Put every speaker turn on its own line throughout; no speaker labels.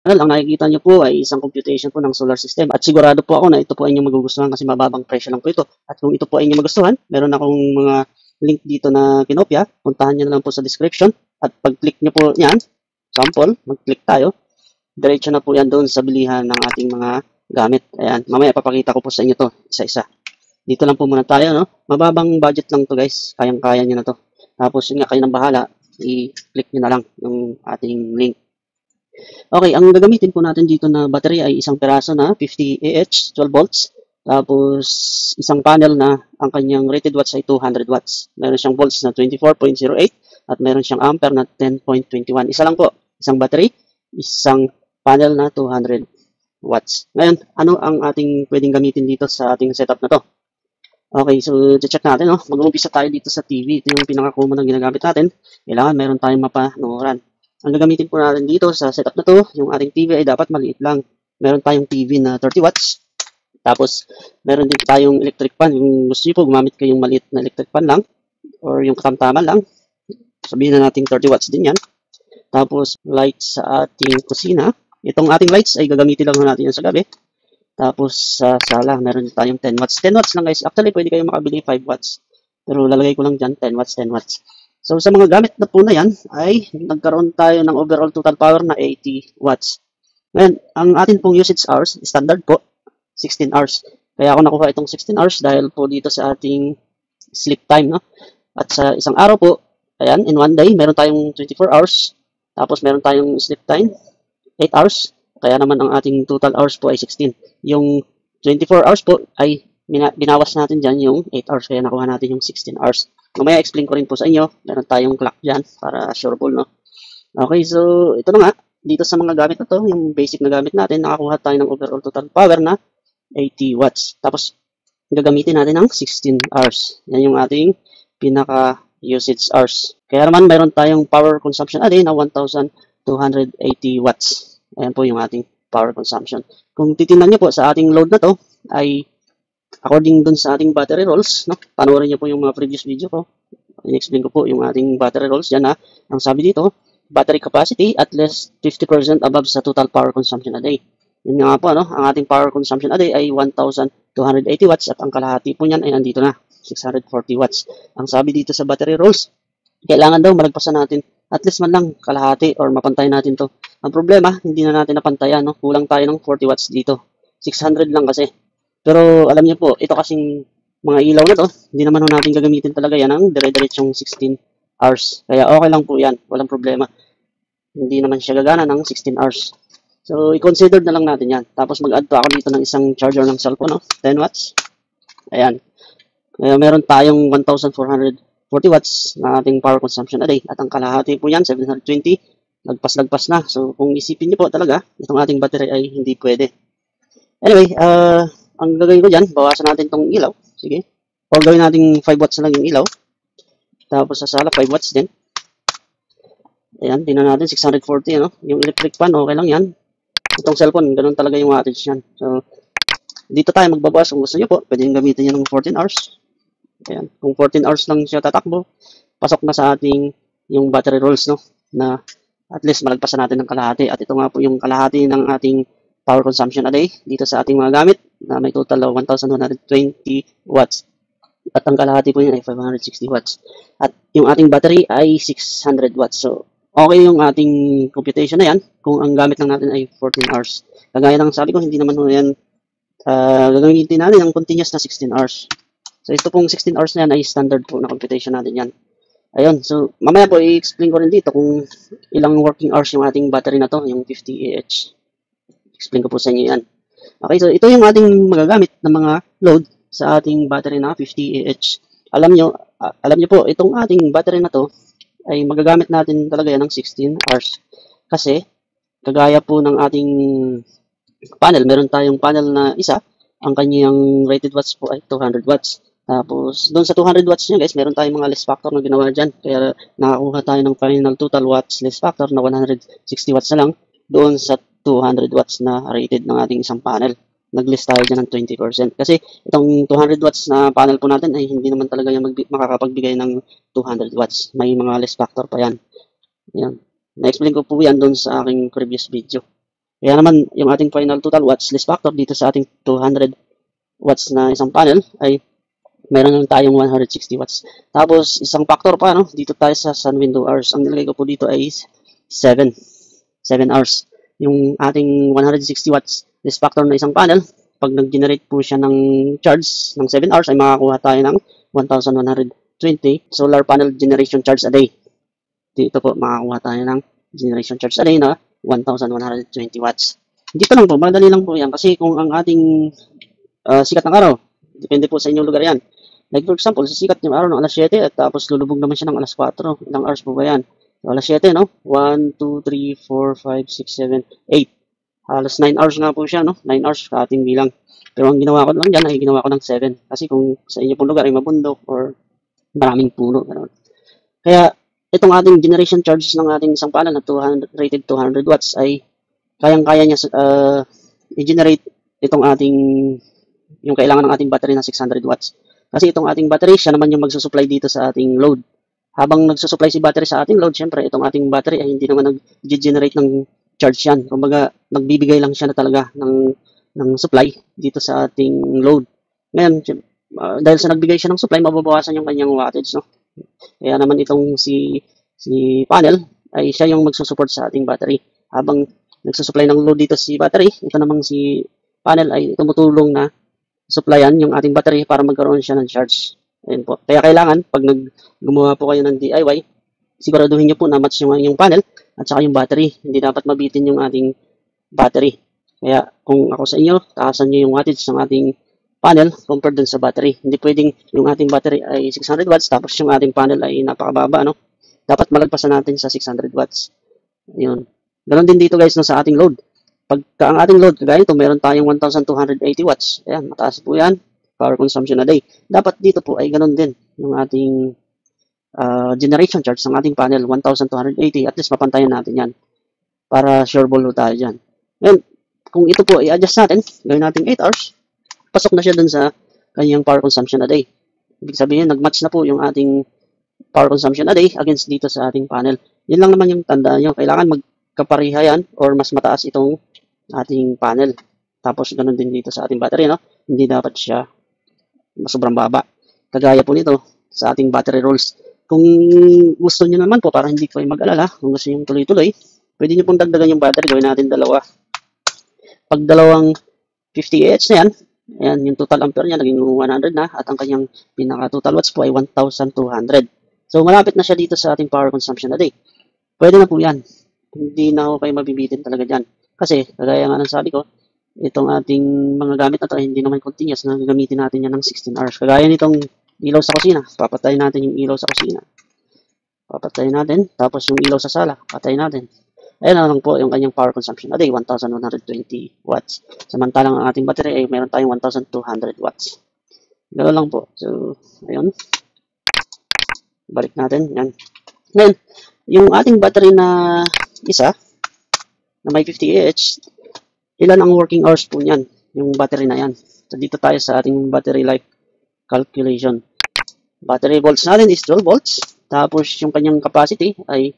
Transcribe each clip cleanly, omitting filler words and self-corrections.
Well, ang nakikita nyo po ay isang computation po ng solar system. At sigurado po ako na ito po ay inyong magugustuhan kasi mababang presyo lang po ito. At kung ito po ay inyong magustuhan, meron akong mga link dito na kinopya. Puntahan nyo na lang po sa description. At pag-click nyo po yan, sample, mag-click tayo. Diretso na po yan doon sa bilihan ng ating mga gamit. Ayan, mamaya papakita ko po sa inyo to isa-isa. Dito lang po muna tayo, no? Mababang budget lang to guys. Kayang-kaya nyo na to. Tapos yun nga, kayo ng bahala. I-click nyo na lang yung ating link. Okay, ang gagamitin po natin dito na battery ay isang peraso na 50 Ah, 12 volts. Tapos isang panel na ang kanyang rated watts ay 200 watts. Meron siyang volts na 24.08 at meron siyang ampere na 10.21. Isa lang po, isang battery, isang panel na 200 watts. Ngayon, ano ang ating pwedeng gamitin dito sa ating setup na to? Okay, so check natin, no? Mag-uumpisa tayo dito sa TV. Ito yung pinaka-common na ginagamit natin. Kailangan meron tayong mapanoran. Ang gagamitin po natin dito sa setup na to, yung ating TV ay dapat maliit lang. Meron tayong TV na 30 watts. Tapos, meron din tayong electric fan. Kung gusto nyo po, gumamit kayong maliit na electric fan lang or yung katamtaman lang. Sabihin na natin 30 watts din yan. Tapos, lights sa ating kusina. Itong ating lights ay gagamitin lang natin yan sa gabi. Tapos sa sala, meron tayong 10 watts. 10 watts lang guys. Actually, pwede kayong makabili 5 watts. Pero lalagay ko lang dyan, 10 watts, 10 watts. So sa mga gamit na po na yan, ay nagkaroon tayo ng overall total power na 80 watts. Ngayon, ang atin pong usage hours, standard po, 16 hours. Kaya ako nakuha itong 16 hours dahil po dito sa ating sleep time. No? At sa isang araw po, ayan, in one day, meron tayong 24 hours. Tapos meron tayong sleep time, 8 hours. Kaya naman ang ating total hours po ay 16. Yung 24 hours po ay binawas natin dyan yung 8 hours. Kaya nakuha natin yung 16 hours. Mamaya explain ko rin po sa inyo. Meron tayong clock dyan para sureable, no? Okay, so ito na nga. Dito sa mga gamit na to, yung basic na gamit natin, nakakuha tayo ng overall total power na 80 watts. Tapos, gagamitin natin ng 16 hours. Yan yung ating pinaka usage hours. Kaya naman, mayroon tayong power consumption a day na 1,280 watts. Ayan po yung ating power consumption. Kung titingnan nyo po sa ating load na to, ay according dun sa ating battery rolls, no? Panoorin nyo po yung mga previous video ko. In-explain ko po yung ating battery rolls. Yan na, ang sabi dito, battery capacity at least 50% above sa total power consumption a day. Yun nga po, no? Ang ating power consumption a day ay 1,280 watts at ang kalahati po niyan ay andito na, 640 watts. Ang sabi dito sa battery rolls, kailangan daw malagpasan natin at least man lang kalahati or mapantay natin to. Ang problema, hindi na natin napantayan, no? Kulang tayo ng 40 watts dito. 600 lang kasi. Pero alam niyo po, ito kasing mga ilaw na to, hindi naman natin gagamitin talaga yan ng dire-diretsong 16 hours. Kaya okay lang po yan, walang problema. Hindi naman siya gagana ng 16 hours. So, i-consider na lang natin yan. Tapos mag-add pa ako dito ng isang charger ng cellphone, no? 10 watts. Ayan. Kaya meron tayong 1,440 watts na ating power consumption a day. At ang kalahati po yan, 720. Lagpas-lagpas na. So, kung isipin niyo po talaga, itong ating battery ay hindi pwede. Anyway, ang gagawin ko dyan, bawasan natin itong ilaw. Sige. O gawin natin 5 watts na lang yung ilaw. Tapos sa sala, 5 watts din. Ayan, tingnan natin, 640, ano? Yung electric fan, okay lang yan. Itong cellphone, ganun talaga yung wattage yan. So, dito tayo magbabawas. Kung gusto nyo po, pwede yung gamitin nyo ng 14 hours. Ayan, kung 14 hours lang siya tatakbo, pasok na sa ating yung battery rolls, no? Na at least malagpasan natin ng kalahati. At ito nga po yung kalahati ng ating power consumption a day dito sa ating mga gamit na may total of 1,120 watts. At ang kalahati po yun ay 560 watts. At yung ating battery ay 600 watts. So, okay yung ating computation na yan kung ang gamit lang natin ay 14 hours. Kagaya ng sabi ko, hindi naman yan gagamitin natin ang continuous na 16 hours. So, ito pong 16 hours na yan ay standard po na computation natin yan. Ayun, so mamaya po i-explain ko rin dito kung ilang working hours yung ating battery na to, yung 50 Ah. Explain ko po sa inyo yan. Okay, so ito yung ating magagamit na mga load sa ating battery na 50 Ah. Alam nyo po, itong ating battery na to ay magagamit natin talaga yan ng 16 hours. Kasi, kagaya po ng ating panel, meron tayong panel na isa, ang kanyang rated watts po ay 200 watts. Tapos, doon sa 200 watts niya guys, meron tayong mga less factor na ginawa dyan. Kaya nakakuha tayo ng final total watts less factor na 160 watts na lang doon sa 200 watts na rated ng ating isang panel. Nag-list tayo dyan ng 20%. Kasi itong 200 watts na panel po natin ay hindi naman talaga yung makakapagbigay ng 200 watts. May mga less factor pa yan. Yan. Na-explain ko po yan doon sa aking previous video. Kaya naman, yung ating final total watts list factor dito sa ating 200 watts na isang panel ay meron lang tayong 160 watts. Tapos, isang factor pa, no? Dito tayo sa sun window hours. Ang nilagay ko po dito ay 7. 7 hours. Yung ating 160 watts list factor na isang panel, pag nag-generate po siya ng charge ng 7 hours, ay makakuha tayo ng 1,120 solar panel generation charge a day. Dito po, makakuha tayo ng generation charge a day na 1,120 watts. Dito lang po, madali lang po yan. Kasi kung ang ating sikat ng araw, depende po sa inyong lugar yan. Like for example, sisikat yung araw ng alas 7 at tapos lulubog naman siya ng alas 4. Ilang hours po ba yan? So, alas 7, no? 1, 2, 3, 4, 5, 6, 7, 8. Halos 9 hours nga po siya, no? 9 hours sa ating bilang. Pero ang ginawa ko lang dyan ay ginawa ko ng 7. Kasi kung sa inyo pong lugar ay mabundok or maraming puno. Ganun. Kaya itong ating generation charges ng ating isang panel na 200, rated 200 watts ay kayang-kaya niya i-generate itong ating yung kailangan ng ating battery na 600 watts. Kasi itong ating battery, siya naman yung magsusupply dito sa ating load. Habang nagsusupply si battery sa ating load, syempre, itong ating battery ay hindi naman nag-generate ng charge yan. Kumbaga, nagbibigay lang siya na talaga ng supply dito sa ating load. Ngayon, dahil sa nagbigay siya ng supply, mababawasan yung kanyang wattage, no? Kaya naman itong si panel ay siya yung magsusupport sa ating battery. Habang nagsusupply ng load dito si battery, ito namang si panel ay tumutulong na supplyan yung ating battery para magkaroon siya ng charge. Ayun po. Kaya kailangan, pag gumawa po kayo ng DIY, siguraduhin nyo po na match yung panel at saka yung battery. Hindi dapat mabitin yung ating battery. Kaya kung ako sa inyo, taasan nyo yung wattage ng ating panel compared dun sa battery. Hindi pwedeng yung ating battery ay 600 watts tapos yung ating panel ay napakababa, no? Dapat malagpasan natin sa 600 watts. Ayun. Ganon din dito guys no, sa ating load. Pagka ang ating load, kagaya ito, meron tayong 1,280 watts. Ayan, mataas po yan. Power consumption a day. Dapat dito po ay ganun din yung ating generation charge ng ating panel, 1,280. At least mapantayan natin yan para sure ball tayo dyan. Ngayon, kung ito po i-adjust natin, gawin natin 8 hours, pasok na siya dun sa kanyang power consumption a day. Ibig sabihin, nag-match na po yung ating power consumption a day against dito sa ating panel. Yun lang naman yung tandaan nyo. Kailangan magkapariha yan or mas mataas itong ating panel. Tapos, ganun din dito sa ating battery, no? Hindi dapat siya sobrang baba. Kagaya po nito sa ating battery rolls. Kung gusto niyo naman po, para hindi kayo mag-alala, kung gusto niyo tuloy-tuloy, pwede niyo pong dagdagan yung battery. Gawin natin dalawa. Pag dalawang 50 Ah na yan, ayan, yung total ampere niya, naging 100 na, at ang kanyang pinaka-total watts po ay 1,200. So, malapit na siya dito sa ating power consumption a day. Pwede na po yan. Hindi na ako kayo mabibitin talaga dyan. Kasi, kagaya nga ng sabi ko, itong ating mga gamit na ito, hindi naman continuous na gagamitin natin yan ng 16 hours. Kagaya nitong ilaw sa kusina, papatayin natin yung ilaw sa kusina. Papatayin natin, tapos yung ilaw sa sala, patayin natin. Ayan na lang po yung kanyang power consumption a day, 1,120 watts. Samantalang ang ating battery ay meron tayong 1,200 watts. Ganoon lang po. So, ayun. Balik natin. Yan. Ngayon, yung ating battery na isa, na may 50 Ah, ilan ang working hours po niyan, yung battery na yan. So, dito tayo sa ating battery life calculation. Battery volts natin is 12 volts. Tapos, yung kanyang capacity ay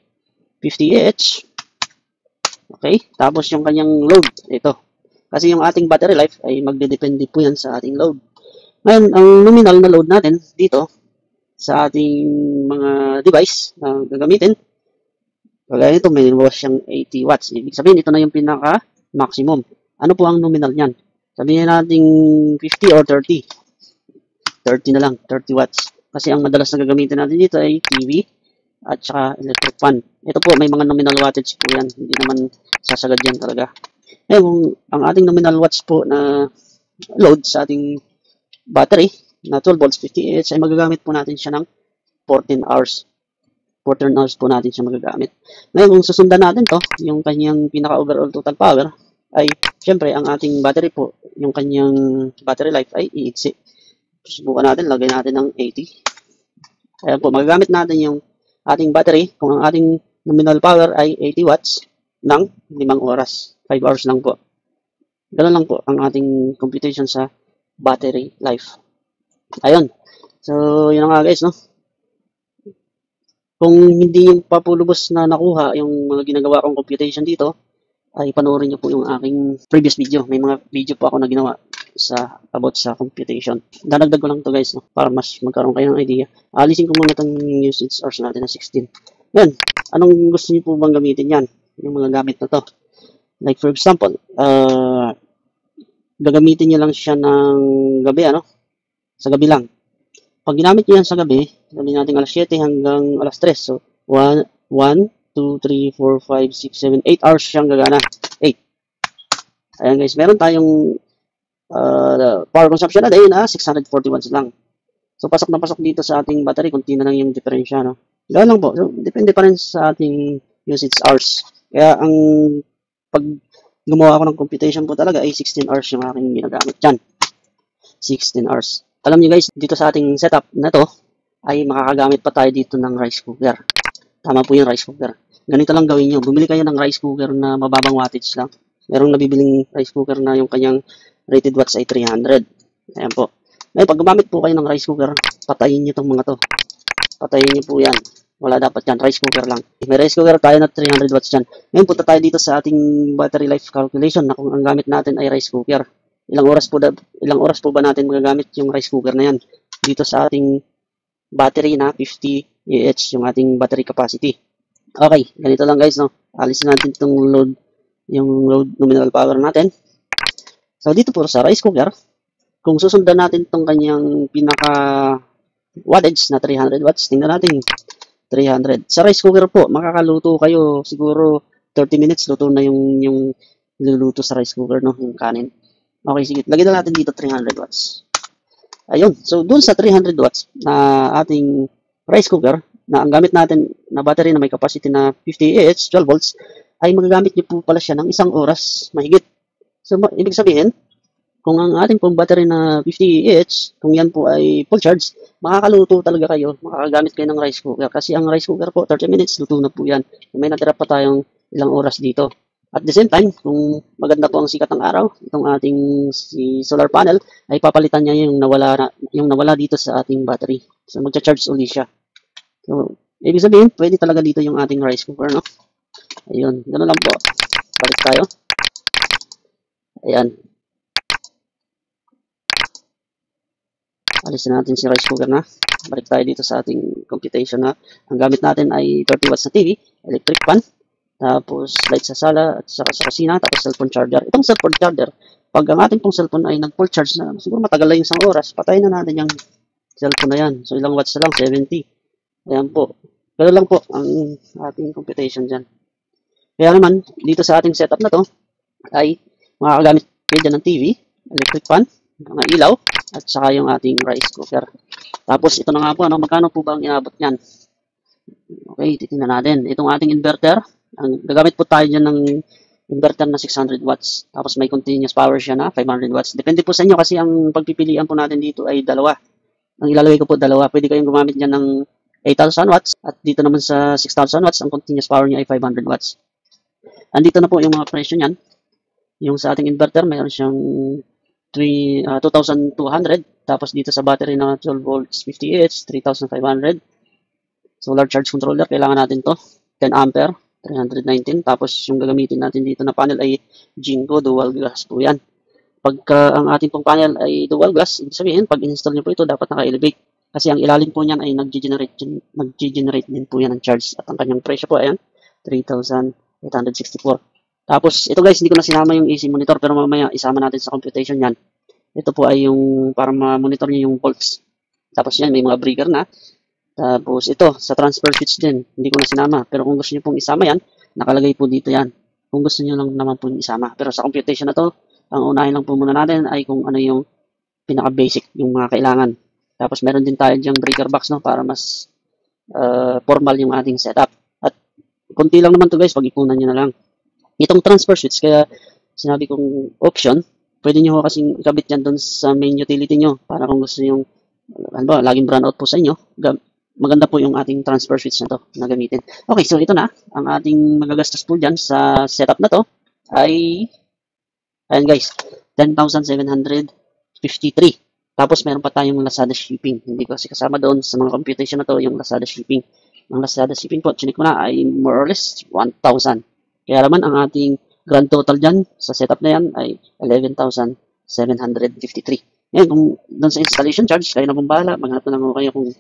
50 Ah. Okay? Tapos, yung kanyang load, ito. Kasi yung ating battery life ay magdedepende po yan sa ating load. Ngayon, ang nominal na load natin dito sa ating mga device na gagamitin, kagaya nito, may luwas siyang 80 watts. Ibig sabihin, ito na yung pinaka-maximum. Ano po ang nominal niyan? Sabihin natin 50 or 30. 30 na lang, 30 watts. Kasi ang madalas na gagamitin natin dito ay TV at saka electric fan. Ito po, may mga nominal wattage po yan. Hindi naman sasagad yan talaga. Eh, ang ating nominal watts po na load sa ating battery na 12 volts 50 Ah ay magagamit po natin siya ng 14 hours. 14 hours po natin siya magagamit. Ngayon, kung susundan natin to, yung kanyang pinaka-overall total power, ay, syempre, ang ating battery po, yung kanyang battery life ay iiksi. Subukan natin, lagay natin ng 80. Ayan po, magagamit natin yung ating battery, kung ang ating nominal power ay 80 watts, ng 5 oras. 5 hours lang po. Ganun lang po ang ating computation sa battery life. Ayun. So, yun nga guys, no? Kung hindi yung papulubos na nakuha yung mga ginagawa kong computation dito, ay panoorin niyo po yung aking previous video. May mga video po ako na ginawa sa about sa computation. Dadagdag ko lang to guys, no, para mas magkaroon kayo ng idea. Alisin ko muna itong usage hours natin na 16. Yan. Anong gusto niyo po bang gamitin yan? Yung mga gamit na to. Like for example, gagamitin niyo lang siya ng gabi, ano? Sa gabi lang. Pag ginamit niyo yan sa gabi, sabihin natin alas 7 hanggang alas 3. So, 1, 2, 3, 4, 5, 6, 7, 8 hours siyang gagana. 8. Ayan guys, meron tayong power consumption na day na 640 watts lang. So, pasok na pasok dito sa ating battery, kunti na lang yung diferensya, no? Ganoon lang po. So, depende pa rin sa ating usage hours. Kaya, pag gumawa ako ng computation po talaga, ay 16 hours yung aking ginagamit dyan. 16 hours. Alam niyo guys, dito sa ating setup na to, ay makakagamit pa tayo dito ng rice cooker. Tama po yung rice cooker. Ganito lang gawin nyo. Bumili kayo ng rice cooker na mababang wattage lang. Merong nabibiling rice cooker na yung kanyang rated watts ay 300. Ayan po. Ngayon, pag gumamit po kayo ng rice cooker, patayin nyo itong mga to. Patayin nyo po yan. Wala dapat yan. Rice cooker lang. May rice cooker tayo na 300 watts dyan. Ngayon, punta tayo dito sa ating battery life calculation na kung ang gamit natin ay rice cooker. Ilang oras po ba natin magagamit yung rice cooker na yan? Dito sa ating battery na 50 Ah yung ating battery capacity. Okay, ganito lang guys, no. Alisin natin itong load, yung load nominal power natin. So, dito po sa rice cooker, kung susundan natin itong kanyang pinaka wattage na 300 watts, tingnan natin 300. Sa rice cooker po, makakaluto kayo siguro 30 minutes, luto na yung niluluto sa rice cooker, no, yung kanin. Okay, sige. Lagyan na natin dito 300 watts. Ayun. So, dun sa 300 watts na ating rice cooker, na ang gamit natin na battery na may capacity na 50 Ah, 12 volts, ay magagamit niyo po pala siya ng 1 oras mahigit. So, ibig sabihin, kung ang ating pong battery na 50 Ah, kung yan po ay full charge, makakaluto talaga kayo, makakagamit kayo ng rice cooker. Kasi ang rice cooker po, 30 minutes, luto na po yan. May natira pa tayong ilang oras dito. At the same time, kung maganda po ang sikat ng araw, itong ating solar panel, ay papalitan niya yung nawala dito sa ating battery. So, magcha-charge ulit siya. So, ibig sabihin, pwede talaga dito yung ating rice cooker, no? Ayun, gano'n lang po. Balik tayo. Ayan. Alisin natin si rice cooker na. Balik tayo dito sa ating computation na ang gamit natin ay 30 watts na TV, electric fan, tapos light sa sala at saka sa kusina, tapos cellphone charger. Itong cellphone charger, pag ang ating pong cellphone ay nag-full charge na, siguro matagal na yung 1 oras, patayin na natin yung cellphone na yan. So, ilang watts na lang? 70. Ayan po. Pero lang po ang ating computation dyan. Kaya naman, dito sa ating setup na to, ay makakagamit kayo dyan ng TV, electric fan, mga ilaw, at saka yung ating rice cooker. Tapos, ito na nga po, ano, magkano po ba ang inabot niyan? Okay, titingnan natin. Itong ating inverter, gagamit po tayo dyan ng inverter na 600 watts. Tapos may continuous power siya na 500 watts. Depende po sa inyo kasi ang pagpipilian po natin dito ay dalawa. Ang ilalagay ko po dalawa. Pwede kayong gumamit dyan ng 8,000 watts at dito naman sa 6,000 watts, ang continuous power niya ay 500 watts. Andito na po yung mga presyo niyan. Yung sa ating inverter, mayroon siyang 2,200. Tapos dito sa battery na 12 volts 50 Ah, 3,500. Solar charge controller, kailangan natin to. 10 ampere, 319. Tapos yung gagamitin natin dito na panel ay Jinko dual glass po yan. Pagka ang ating pong panel ay dual glass, ibig sabihin, pag install nyo po ito, dapat naka-elevate. Kasi ang ilalim po niyan ay nag-generate din po yan ng charge. At ang kanyang presyo po, ayan, 3,864. Tapos, ito guys, hindi ko na sinama yung AC monitor, pero mamaya isama natin sa computation yan. Ito po ay yung, para ma-monitor nyo yung volts. Tapos yan, may mga breaker na. Tapos ito, sa transfer switch din, hindi ko na sinama. Pero kung gusto nyo pong isama yan, nakalagay po dito yan. Kung gusto nyo lang naman po isama. Pero sa computation na to, ang unahin lang po muna natin ay kung ano yung pinaka-basic, yung mga kailangan. Tapos meron din tayo diyang breaker box, no, para mas formal yung ating setup. At kunti lang naman to guys, pag-ipunan nyo na lang. Itong transfer switch, kaya sinabi kong option, pwede nyo kasing ikabit yan doon sa main utility nyo para kung gusto yung, ano ba, laging brown out po sa inyo, maganda po yung ating transfer switch na to na gamitin. Okay, so ito na, ang ating magagastos po dyan sa setup na to ay, ayan guys, 10,753. Tapos meron pa tayong Lazada shipping. Hindi ko kasi kasama doon sa mga computation na to yung Lazada shipping. Ang Lazada shipping po, chinik ko na ay more or less 1,000. Kaya naman ang ating grand total dyan sa setup na yan ay 11,753. Ngayon, kung doon sa installation charge, kayo na pong bahala. Maghanap na lang ako kayo kung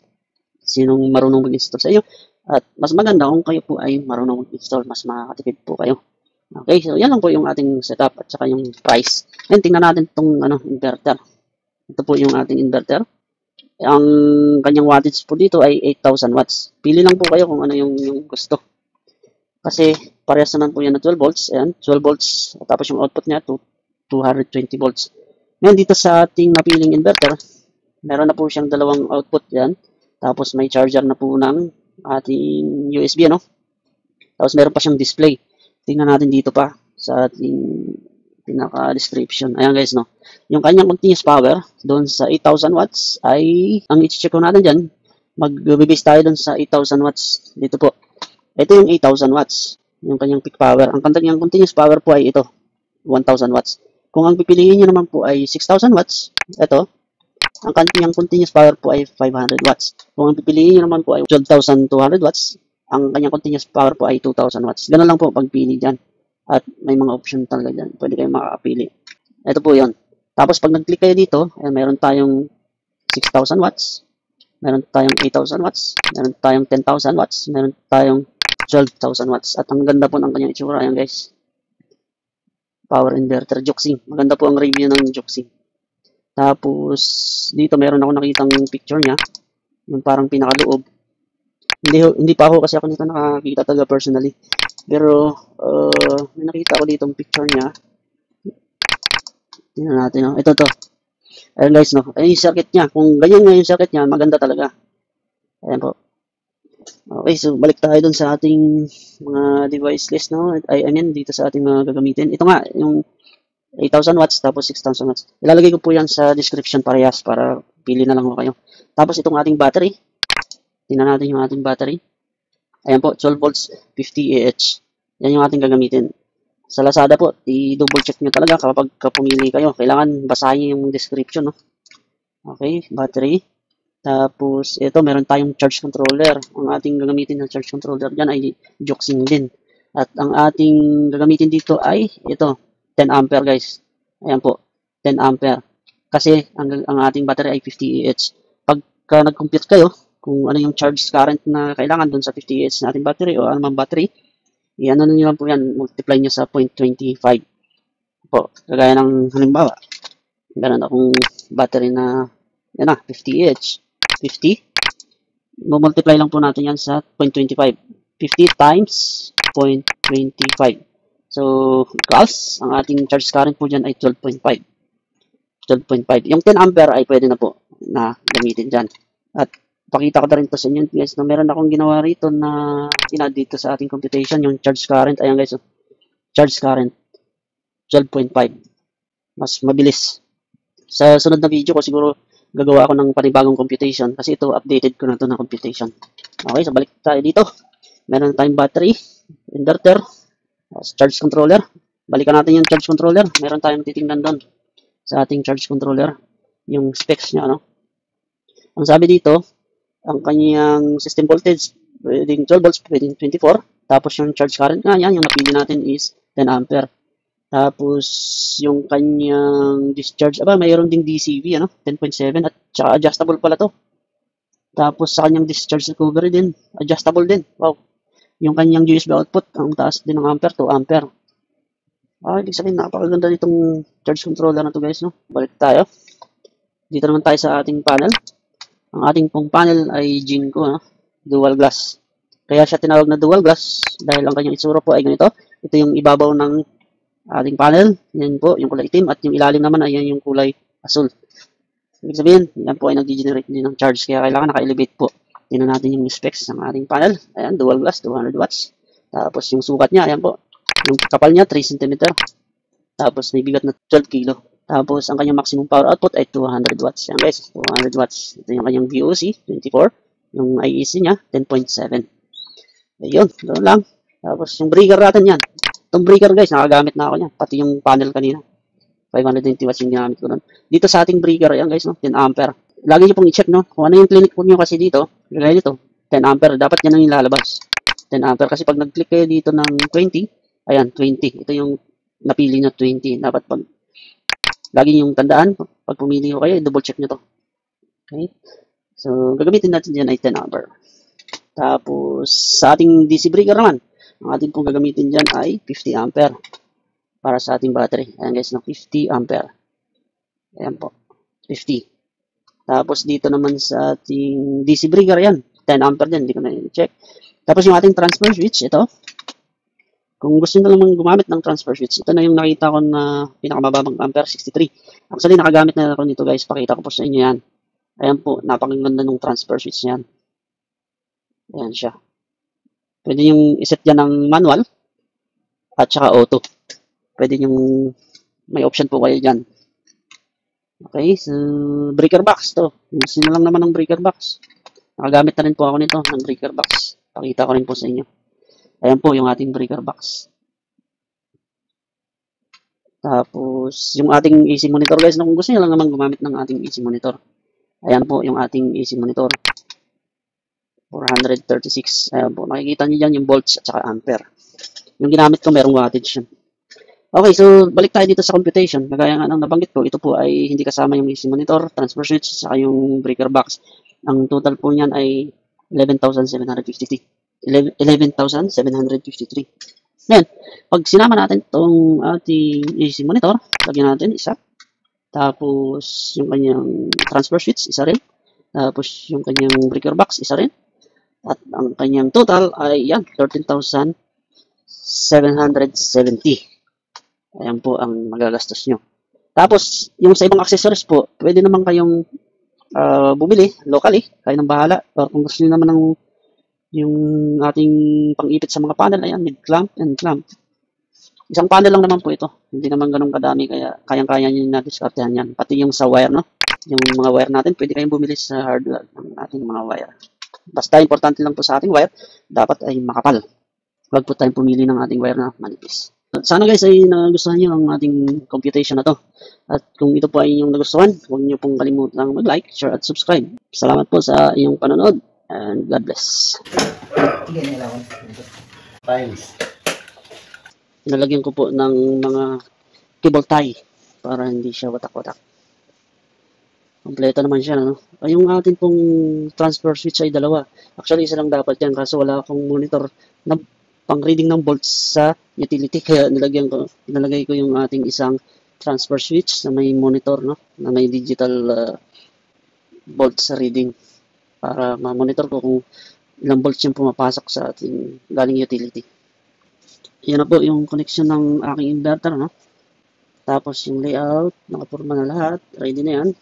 sinong marunong mag-install sa iyo. At mas maganda kung kayo po ay marunong mag-install, mas makakatipid po kayo. Okay, so yan lang po yung ating setup at saka yung price. Ngayon, tingnan natin itong inverter. Ito po yung ating inverter. Ang kanyang wattage po dito ay 8,000 watts. Pili lang po kayo kung ano yung gusto. Kasi parehas naman po yan na 12 volts. Ayan, 12 volts. Tapos yung output niya, 220 volts. Ngayon, dito sa ating napiling inverter, meron na po siyang dalawang output yan. Tapos may charger na po ng ating USB, ano? Tapos meron pa siyang display. Tingnan natin dito pa sa ating pinaka-description. Ayan guys, no? Yung kanyang continuous power, doon sa 8,000 watts, ay, ang i-check ko natin dyan, mag-base tayo doon sa 8,000 watts. Dito po. Ito yung 8,000 watts. Yung kanyang peak power. Ang kanyang continuous power po ay ito, 1,000 watts. Kung ang pipiliin nyo naman po ay 6,000 watts, ito, ang kanyang continuous power po ay 500 watts. Kung ang pipiliin nyo naman po ay 12,200 watts, ang kanyang continuous power po ay 2,000 watts. Ganun lang po pagpili dyan. At may mga option talaga dyan. Pwede kayong makakapili. Ito po yon. Tapos pag nag-click kayo dito, meron tayong 6,000 watts, meron tayong 8,000 watts, meron tayong 10,000 watts, meron tayong 12,000 watts. At ang ganda po ng kanyang itsura. Ayan guys. Power inverter, Joxing. Maganda po ang review ng Joxing. Tapos, dito meron ako nakitang picture niya. Yung parang pinakaloob. Hindi pa ako kasi ako nito nakakita talaga personally. Pero, may nakita ko dito ang picture niya. Tingnan natin, no? Ito to. Ayan guys, no? Ayan yung circuit niya. Kung ganyan nga yung circuit niya, maganda talaga. Ayan po. Okay, so balik tayo dun sa ating mga device list, no? I mean, dito sa ating mga gagamitin. Ito nga, yung 8,000 watts, tapos 6,000 watts. Ilalagay ko po yan sa description parehas para pili na lang ko kayo. Tapos itong ating battery. Tingnan natin yung ating battery. Ayan po, 12 volts, 50 Ah. Yan yung ating gagamitin. Sa Lazada po, i-double check nyo talaga kapag pumili kayo. Kailangan basahin yung description, no? Okay, battery. Tapos, ito, meron tayong charge controller. Ang ating gagamitin na charge controller dyan ay Joxing din. At ang ating gagamitin dito ay, ito, 10 ampere guys. Ayan po, 10 ampere. Kasi, ang ating battery ay 50 Ah. Pagka nag-compute kayo, kung ano yung charge current na kailangan dun sa 50 Ah na ating battery o anumang battery, i-ano nyo lang po yan, multiply nyo sa 0.25 po. Kagaya ng halimbawa, meron akong battery na, yan na, 50 Ah. 50. Multiply lang po natin yan sa 0.25. 50 times 0.25. So, equals, ang ating charge current po dyan ay 12.5. 12.5. Yung 10 ampere ay pwede na po na gamitin dyan. At pakita ko na rin to sa inyo guys na meron akong ginawa rito na inad dito sa ating computation, yung charge current. Ayan guys, charge current 12.5. Mas mabilis. Sa sunod na video ko siguro gagawa ako ng panibagong computation kasi ito updated ko na to na computation. Okay, so balik tayo dito. Meron tayong battery, inverter, charge controller. Balikan natin yung charge controller. Meron tayong titingnan doon sa ating charge controller, yung specs niya, no? Ang sabi dito, ang kanyang system voltage, pwedeng 12 volts, pwedeng 24. Tapos yung charge current nga yan, yung napili natin is 10 ampere. Tapos, yung kanyang discharge, mayroon ding DCV, 10.7 at saka adjustable pala to. Tapos, sa kanyang discharge recovery din, adjustable din. Wow. Yung kanyang USB output, ang taas din ng ampere, 2 ampere. Ibig sabihin, napakaganda nitong charge controller na to guys, no? Balik tayo. Dito naman tayo sa ating panel. Ang ating pong panel ay Jinko, dual glass. Kaya siya tinawag na dual glass dahil ang kanyang itsura po ay ganito. Ito yung ibabaw ng ating panel, yan po, yung kulay itim, at yung ilalim naman ay yan yung kulay asul. Ibig sabihin, yan po ay nag-generate din ng charge, kaya kailangan naka-elevate po. Tingnan natin yung specs ng ating panel. Ayan, dual glass, 200 watts. Tapos yung sukat niya, ayan po, yung kapal niya, 3 cm. Tapos may bigat na 12 kilo. Tapos ang kanyang maximum power output ay 200 watts. Yan guys, 200 watts. Ito yung kanyang VOC, 24. Yung IEC niya, 10.7. Ayun, doon lang. Tapos yung breaker natin yan. Itong breaker guys, nakagamit na ako niya. Pati yung panel kanina. 520 watts yung ginamit ko doon. Dito sa ating breaker, ayan guys, 10 ampere. Lagi nyo pong i-check, kung ano yung clinic po nyo kasi dito. Gaya dito, 10 ampere. Dapat yan ang ilalabas. 10 ampere. Kasi pag nag-click kayo dito ng 20, ayan, 20. Ito yung napili nyo 20. Dapat lagi yung tandaan, pag pumili ko kayo, double check nyo to. Okay? So, gagamitin natin dyan ay 10 ampere. Tapos, sa ating DC breaker naman, ang ating pong gagamitin dyan ay 50 ampere para sa ating battery. Ayan guys, 50 ampere. Ayan po, 50. Tapos, dito naman sa ating DC breaker, yan, 10 ampere din, hindi ko na i-check. Tapos, yung ating transfer switch, ito. Kung gusto nyo naman gumamit ng transfer switch, ito na yung nakita ko na pinakamababang ampere, 63. Actually, nakagamit na ako nito guys, pakita ko po sa inyo yan. Ayan po, napakaganda ng transfer switch niyan. Ayan siya. Pwede yung iset yan ng manual at saka auto. Pwede yung may option po kayo dyan. Okay, so breaker box to. Gusto nyo lang naman ng breaker box. Nakagamit na rin po ako nito ng breaker box. Pakita ko rin po sa inyo. Ayan po yung ating breaker box. Tapos, yung ating AC monitor guys, kung gusto nyo lang naman gumamit ng ating AC monitor. Ayan po yung ating AC monitor. 436. Ayan po. Makikita nyo dyan yung volts at saka ampere. Yung ginamit ko, merong wattage yun. Okay, so balik tayo dito sa computation. Kagaya nga ng nabanggit ko, ito po ay hindi kasama yung AC monitor, transfer switch, saka yung breaker box. Ang total po niyan ay 11,753. 11,753. Ngayon, pag sinama natin itong ating AC monitor, lagyan natin isa. Tapos, yung kanyang transfer switch, isa rin. Tapos, yung kanyang breaker box, isa rin. At ang kanyang total ay yan, 13,770. Ayan po ang magagastos nyo. Tapos, yung sa ibang accessories po, pwede naman kayong bumili locally, kayo nang bahala. Or kung gusto nyo naman ng yung ating pang-ipit sa mga panel, ayan, mid clamp and clamp. Isang panel lang naman po ito. Hindi naman ganun kadami, kaya kayang-kaya nyo na-discartehan yan. Pati yung sa wire, no? Yung mga wire natin, pwede kayong bumili sa hardware ng ating mga wire. Basta importante lang po sa ating wire, dapat ay makapal. Huwag po tayong pumili ng ating wire na manipis. Sana guys ay nagustuhan nyo ang ating computation na to. At kung ito po ay inyong nagustuhan, huwag nyo pong kalimutang mag-like, share at subscribe. Salamat po sa iyong panonood and God bless.
Tiles.
Nalagyan ko po ng mga cable tie para hindi siya watak-watak. Kompleto naman siya, no? Yung atin pong transfer switch ay dalawa. Actually, isa lang dapat yan kaso wala akong monitor na pang-reading ng volts sa utility. Kaya nilagay ko yung ating isang transfer switch na may monitor, no? Na may digital volts reading para ma-monitor ko kung ilang volts yung pumapasok sa ating galing utility. Yan na po yung connection ng aking inverter, no? Tapos yung layout, nakapurma na lahat, ready na yan.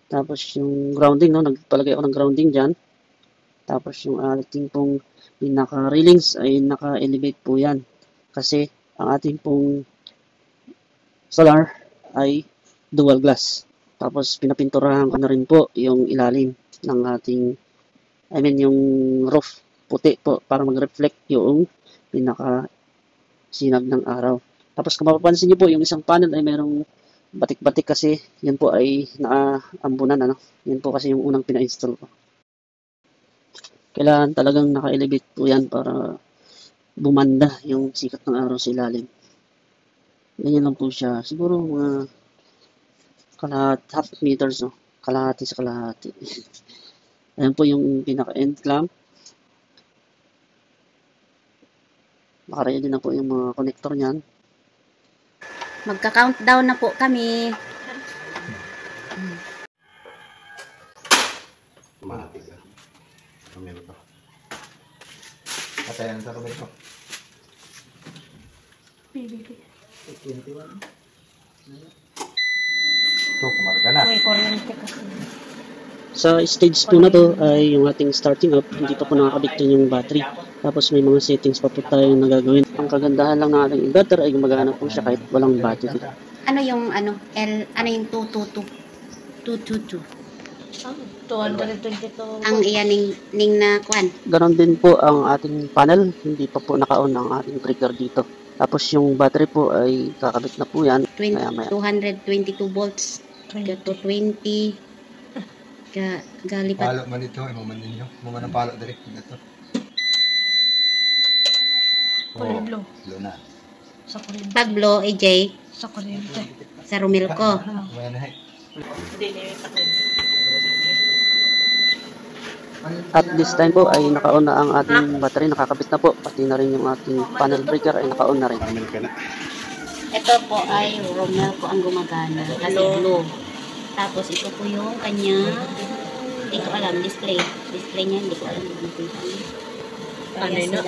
Tapos yung grounding, no? Nagpalagay ako ng grounding dyan. Tapos yung ating pong pinaka-railings ay naka-elevate po yan. Kasi ang ating pong solar ay dual glass. Tapos pinapinturahan ko na rin po yung ilalim ng ating, yung roof, puti po, para mag-reflect yung pinaka-sinag ng araw. Tapos kung mapapansin niyo po, yung isang panel ay merong batik-batik kasi yan po ay naaambunan, ano? Yan po kasi yung unang pina-install ko. Kailangan talagang naka-elevate po yan para bumanda yung sikat ng araw sa ilalim. Ganyan lang po siya. Siguro mga half meters, no? Kalahati sa kalahati. Ayan po yung pinaka-end clamp. Naka-ready na po yung mga connector niyan.
Magka-countdown na po kami.
Matik ah. Kamera to. Patayan sa kamera to.
PBB.
21. So, kumarga na.
Uy, kuryente kasi.
Sa stage 2 na to ay yung ating starting up, hindi pa po nakakabit yung battery. Tapos may mga settings pa po tayo na gagawin. Ang kagandahan lang ng ating inverter ay gumagana po siya kahit walang battery.
Ano yung ano yung 222? 222.
222.
Ang iyan ning na kwan.
Ganon din po ang ating panel, hindi pa po naka-on ang ating breaker dito. Tapos yung battery po ay kakabit na po yan.
222 volts. Ka 220. Galipat.
Palo man ito, imaman ninyo. Imaman ang palo direct. Ito.
Kulay blue.
Blue na.
Sa kuryente.
Pag blow, AJ,
Sa kuryente.
sa Romilco.
Ayan na.
At this time po ay naka-on na ang ating battery, nakakabit na po. Pati na rin yung ating panel breaker ay naka-on na rin.
Pamil ka na.
Ito po ay Romilco ang gumagana. Kasi blue. Tapos ito po yung kanya, hindi ko alam, display. Display niya, hindi ko alam kung ano ito. Kaya
Ano
sila,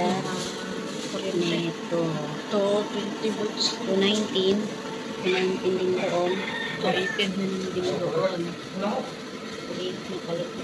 Kuryente.
neto.
To 20 volts.
219. 219 din doon.
To 18 din doon.
8 na palit na.